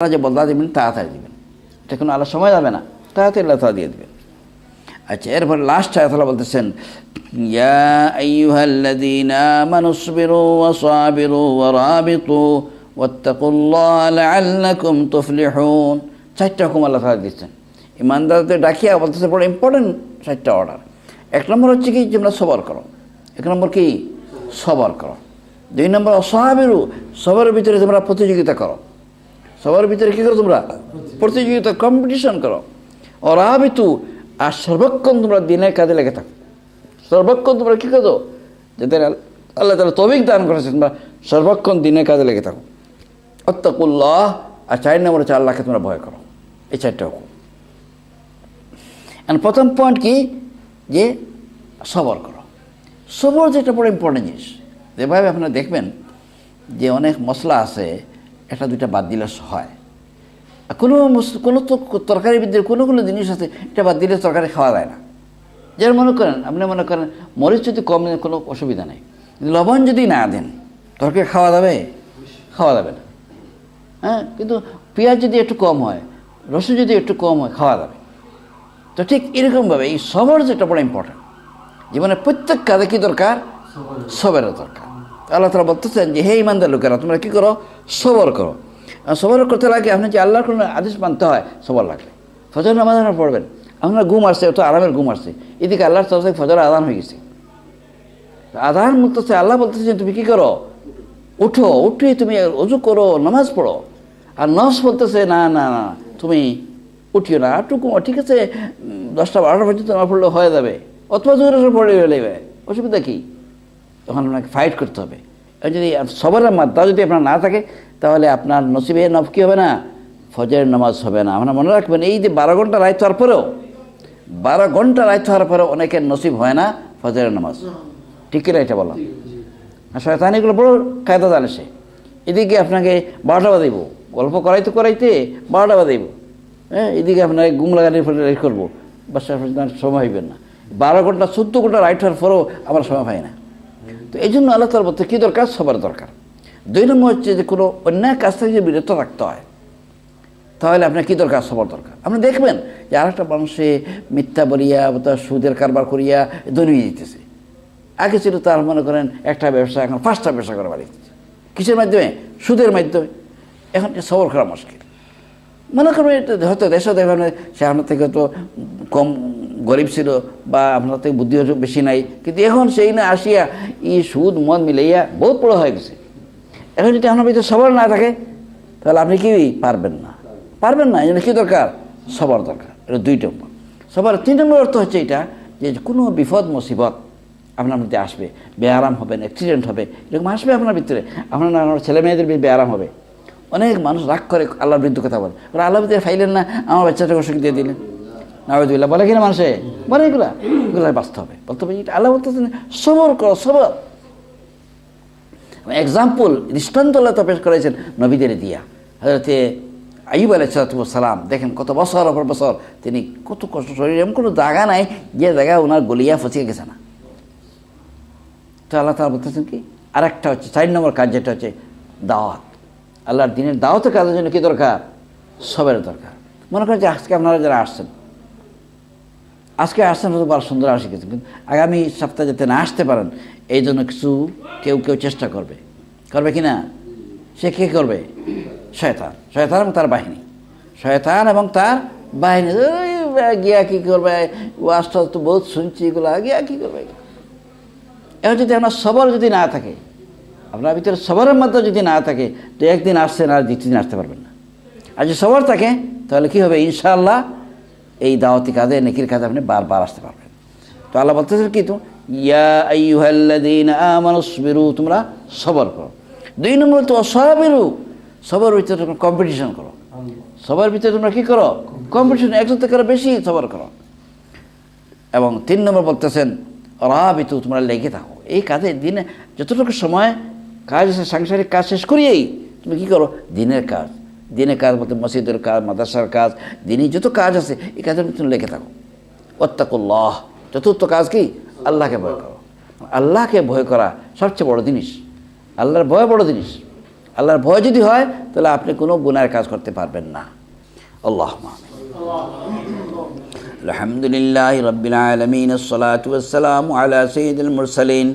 যে বদলা দেবেন তাড়াতাড়ি দেবেন, এটা কোনো আল্লাহ সময় যাবে না, তাড়াতাড়ি আল্লাহ তাআলা দিয়ে দেবেন। আচ্ছা, এরপর লাস্ট আয়াত আল্লাহ বলতেছেন, ইয়া আইয়ুহাল্লাযীনা আমানুসবিরু ওয়া সাবিরু ওয়া রাবিতু ওয়াত্তাকুল্লাহা লাআল্লাকুম তুফলিহুন। চারটা হুকুম আল্লাহ তাআলা দিচ্ছেন ইমানদারদের ডাকিয়া, বলতেছে বড় ইম্পর্টেন্ট চারটা অর্ডার। এক নম্বর হচ্ছে কি, তোমরা সবর করো। এক নম্বর কি, সবর করো। দুই নম্বর অসাবিরু, সবরের ভিতরে তোমরা প্রতিযোগিতা করো। সবার ভিতরে কী করো, তোমরা প্রতিযোগিতা, কম্পিটিশন করো। অরাবিতু, আর সর্বক্ষণ তোমরা দিনের কাজে লেগে থাকো। সর্বক্ষণ তোমরা কী করো, যাদের আল্লাহ তাআলা তৌফিক দান করেছে, তোমরা সর্বক্ষণ দিনের কাজে লেগে থাকো। ওয়াত্তাকুল্লাহ, আর 4 নম্বর হচ্ছে আল্লাহকে তোমরা ভয় করো। এই 4টা হুকুম। প্রথম পয়েন্ট কি, যে সবর করো। সবর যেটা বড় ইম্পর্টেন্ট জিনিস। যেভাবে আপনারা দেখবেন যে অনেক মশলা আছে, একটা দুইটা বাদ দিলে হয়। কোনো তো তরকারির ভিতরে কোনো জিনিস আছে, এটা বাদ দিলে তরকারি খাওয়া যায় না। যার আপনি মনে করেন মরিচ যদি কম দেন কোনো অসুবিধা নেই, কিন্তু লবণ যদি না দেন তরকারি খাওয়া যাবে না। হ্যাঁ, কিন্তু পেঁয়াজ যদি একটু কম হয়, রসুন যদি একটু কম হয়, খাওয়া যাবে। তো ঠিক এরকমভাবে এই সবর যেটা বড় ইম্পর্টেন্ট। জীবনে প্রত্যেক কাজে কী দরকার, সবরের দরকার। আল্লাহ তাআলা বলতেছেন যে হে ইমানদার লোকেরা, তোমরা কী করো, সবর করো। সবর করতে লাগে আপনি যে আল্লাহর কোনো আদেশ মানতে হয়, সবর লাগবে। ফজর নামাজ পড়বেন, আপনার ঘুম আসছে, তো আরামের ঘুম আসছে, এদিকে আল্লাহর তরফ থেকে ফজর আযান হয়ে গেছে। আযান বলতেছে, আল্লাহ বলতেছে তুমি কী করো, উঠে তুমি ওযু করো, নামাজ পড়ো। আর নফস বলতেছে না না না, তুমি উঠিও না, একটু ঘুমো, ঠিক আছে 10টা 12টা পর্যন্ত নামাজ পড়লে হয়ে যাবে, অথবা জোরে পড়ে ফেলবে, অসুবিধা কী? তখন আপনাকে ফাইট করতে হবে। যদি সবরের মাত্রা যদি আপনার না থাকে, তাহলে আপনার নসিবে কী হবে না, ফজরের নামাজ হবে না। আপনারা মনে রাখবেন, এই যে 12 ঘন্টা রাত হওয়ার পরেও 12 ঘন্টা রাত হওয়ার পরেও অনেকের নসিব হয় না ফজরের নামাজ। ঠিক কিনা এটা বললাম? আর শয়তান এগুলো বড় কায়দা জানে সে। এদিকে আপনাকে 12টা বাজাইব, গল্প করাইতে 12টা বাজাইব। হ্যাঁ, এদিকে আপনাকে ঘুম লাগানোর ফলে রেট করবো, বাসার সময় হইবেন না। 12 ঘন্টা 14 ঘন্টা রাইট হওয়ার পরেও আমার সময় হয় না। তো এই জন্য আল্লাহ তাআলা বলতে কী দরকার, সবার দরকার। 2 নম্বর হচ্ছে যে কোনো অন্যায় কাজ থেকে যে বিরত রাখতে হয়, তাহলে আপনার কী দরকার, সবার দরকার। আপনি দেখবেন যে আরেকটা মানুষে মিথ্যা বলিয়া বা সুদের কারবার করিয়া ধনী হয়ে যেতেছে। আগে ছিল তার মনে করেন একটা ব্যবসা, এখন 5টা ব্যবসা করে বাড়ি দিচ্ছে। কিসের মাধ্যমে, সুদের মাধ্যমে। এখন সবর করা মুশকিল। মনে করবেন এটা হয়তো দেশও দেখবেন সে আপনার থেকে তো কম গরিব ছিল, বা আপনার থেকে বুদ্ধি বেশি নাই, কিন্তু এখন সেই না আসিয়া এই সুদ মদ মিলাইয়া বহুত বড় হয়ে গেছে। এখন যদি আপনার ভিতরে সবর না থাকে, তাহলে আপনি কি পারবেন না। এই জন্য কী দরকার, সবার দরকার। এটা 2 নম্বর। সবার 3 নম্বর অর্থ হচ্ছে এটা, যে কোনো বিপদ মুসিবত আপনার মধ্যে আসবে, বেআরাম হবেন, অ্যাক্সিডেন্ট হবে, এরকম আসবে আপনার ভিতরে। আপনার ছেলে মেয়েদের বেআরাম হবে। অনেক মানুষ রাগ করে আল্লাহর বিরুদ্ধে কথা বলে, ওরা আল্লাহর বিরুদ্ধে ফাইলেন না, আমার বাচ্চাটাকে অসুখ দিয়ে দিলেন, নাউযুবিল্লাহ বলে কিনা মানুষে, বলে এগুলো বাঁচতে হবে, বলতে হবে। আল্লাহ বলতেছেন সবর করো, সবর। এক্সাম্পল, দৃষ্টান্ত আল্লাহ তো পেশ করেছেন নবীদের দিয়া। হযরতে আইয়ুব আলাইহিস সালাম দেখেন কত বছর অপর বছর তিনি কত কষ্ট, শরীরে এমন কোনো জায়গা নাই যে জায়গা ওনার গলিয়া ফসিয়ে গেছে না। তো আল্লাহ তাআলা বলতেছেন কি, আরেকটা হচ্ছে 4 নম্বর কাজ, যেটা হচ্ছে দাওয়াত। আল্লাহর দিনের দাওয়াতের কাজের জন্য কী দরকার, সবের দরকার। মনে করেন যে আজকে আপনারা যারা আসছেন হয়তো ভালো সুন্দর আসে গেছেন, কিন্তু আগামী সপ্তাহে যাতে না আসতে পারেন, এই জন্য কিছু কেউ চেষ্টা করবে কি না? সে কে করবে? শয়তান এবং তার বাহিনী। শয়তান এবং তার বাহিনী গিয়া কী করবে, ওয়াজটা তো বহুত শুনছি, এগুলো গিয়া কী করবে। এখন যদি আপনার সবর যদি না থাকে, আপনার ভিতরে সবরের মধ্যে যদি না থাকে, তো একদিন আসছেন আর 2 দিন আসতে পারবেন না। আর যদি সবর থাকে, তাহলে কী হবে, ইনশাআল্লাহ এই দাওয়াতি কাজে, নেকির কাজে আপনি বারবার আসতে পারবেন। তো আল্লাহ বলতেছেন কি, তো ইয়া আইয়ুহাল্লাযীনা আমানুসবিরু, তোমরা সবর করো। 2 নম্বর তো সাবিরু, সবর ভিতরে তোমরা কম্পিটিশন করো। সবার ভিতরে তোমরা কী করো, কম্পিটিশন, একজন থেকে বেশি সবর করো। এবং 3 নম্বর বলতেছেন রাবিতু, তোমরা লেগে থাকো এই কাজে। দিনে যতটুকু সময় কাজ আছে, সাংসারিক কাজ শেষ করিয়েই তুমি কী করো, দিনের কাজ বলতে মসজিদের কাজ, মাদ্রাসার কাজ, দিনই যত কাজ আছে এই কাজের তুমি লেগে থাকো। ওয়াত্তাকুল্লাহ, চতুর্থ কাজ কি, আল্লাহকে ভয় করো। আল্লাহকে ভয় করা সবচেয়ে বড় জিনিস। আল্লাহর ভয় বড় জিনিস। আল্লাহর ভয় যদি হয় তাহলে আপনি কোনো গুনাহের কাজ করতে পারবেন না। আল্লাহুম্মা আমিন। আলহামদুলিল্লাহি রাব্বিল আলামিন, আসসালাতু ওয়াসসালামু আলা সাইয়্যিদিল মুরসালিন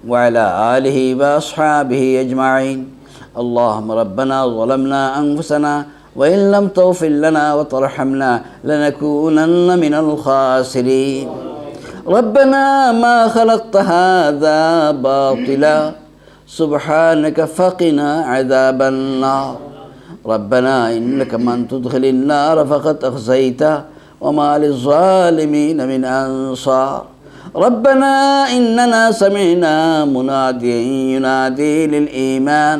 ওয়া আলা আলিহি ওয়া আসহাবিহি আজমাইন। আল্লাহুম্মা রাব্বানা যালামনা আনফুসানা ওয়া ইন লাম তাগফির লানা ওয়া তারহামনা লানাকুনান্না মিনাল খাসিরিন। ربنا ما خلقت هذا باطلا سبحانك فقنا عذاب النار. ربنا إنك من تدخل النار فقد أخزيته وما للظالمين من أنصار. ربنا إننا سمعنا مناديا ينادي للإيمان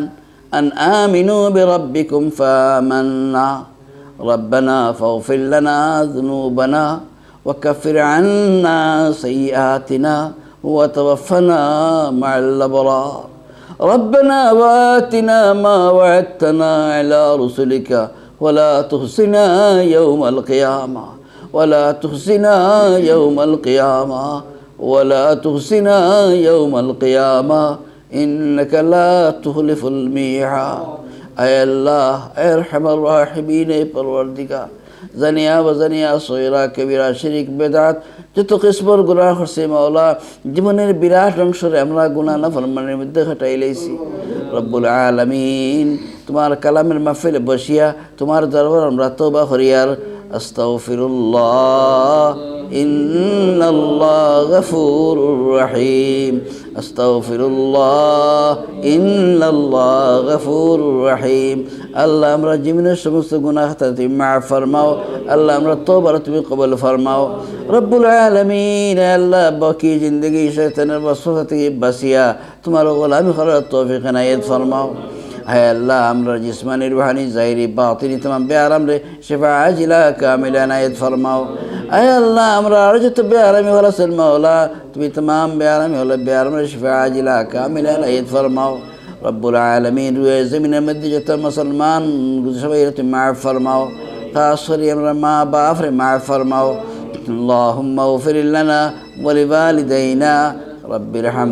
أن آمنوا بربكم فآمنا. ربنا فاغفر لنا ذنوبنا وكفر عنا سيئاتنا وتوفنا مع الأبرار. ربنا وآتنا ما وعدتنا على رسلك ولا تخزنا يوم القيامة ولا تخزنا يوم القيامة ولا تخزنا يوم القيامة إنك لا تخلف الميعاد. أي الله أرحم الراحمين পরওয়ারদিগার, জানিয়া বাজানিয়া সয়রা কবিরা শিরিক বেদাত যত কিসমর গুনাহ করছে মাওলা, জীবনের বিরাট অংশরে আমরা গুনাহ নাফরমানির মধ্যে কাটাই লাইছি। রব্বুল আলামিন, তোমার কালামের মাহফিলে বসিয়া তোমার দরবার আমরা তওবা করিয়ার আস্তাগফিরুল্লাহ ইন্নাল্লাহ গফুরুর রহিম। আস্তাগফিরুল্লাহ ইন্নাল্লাহ গফুরুর রহিম। আল্লাহ আমরা জীবনের সমস্ত গুনাহ তুমি মাফ ফরমাও। আল্লাহ আমরা তওবা তুমি কবুল ফরমাও। রব্বুল আলামিন, আল্লাহ বাকি জিন্দগি শয়তানের ওয়াসওয়াসা থেকে বাঁচিয়া তোমার গোলামি করার তৌফিক এনায়েত ফরমাও। হায় আল্লাহ, আমরা জিসমানি রুহানি জাহিরি বাতিনি तमाम বেআরাম রে শিফা আজিলা কামিলা এনায়েত ফরমাও। হায় আল্লাহ, আমরা আর যত বেআরামি হলো সে মাওলা তুমি तमाम বেআরামি হলো বেআরাম রে শিফা আজিলা কামিলা এনায়েত ফরমাও। রব্বুল আলামিন, রুয়ে জমিনের মধ্যে যত মুসলমান সবাই তুমি মাফ ফরমাও। খাস করে আমরা মা বাপ রে মাফ ফরমাও। আল্লাহুম্মা গফির লানা ওয়া লিওয়ালিদাইনা রব্বিরহাম।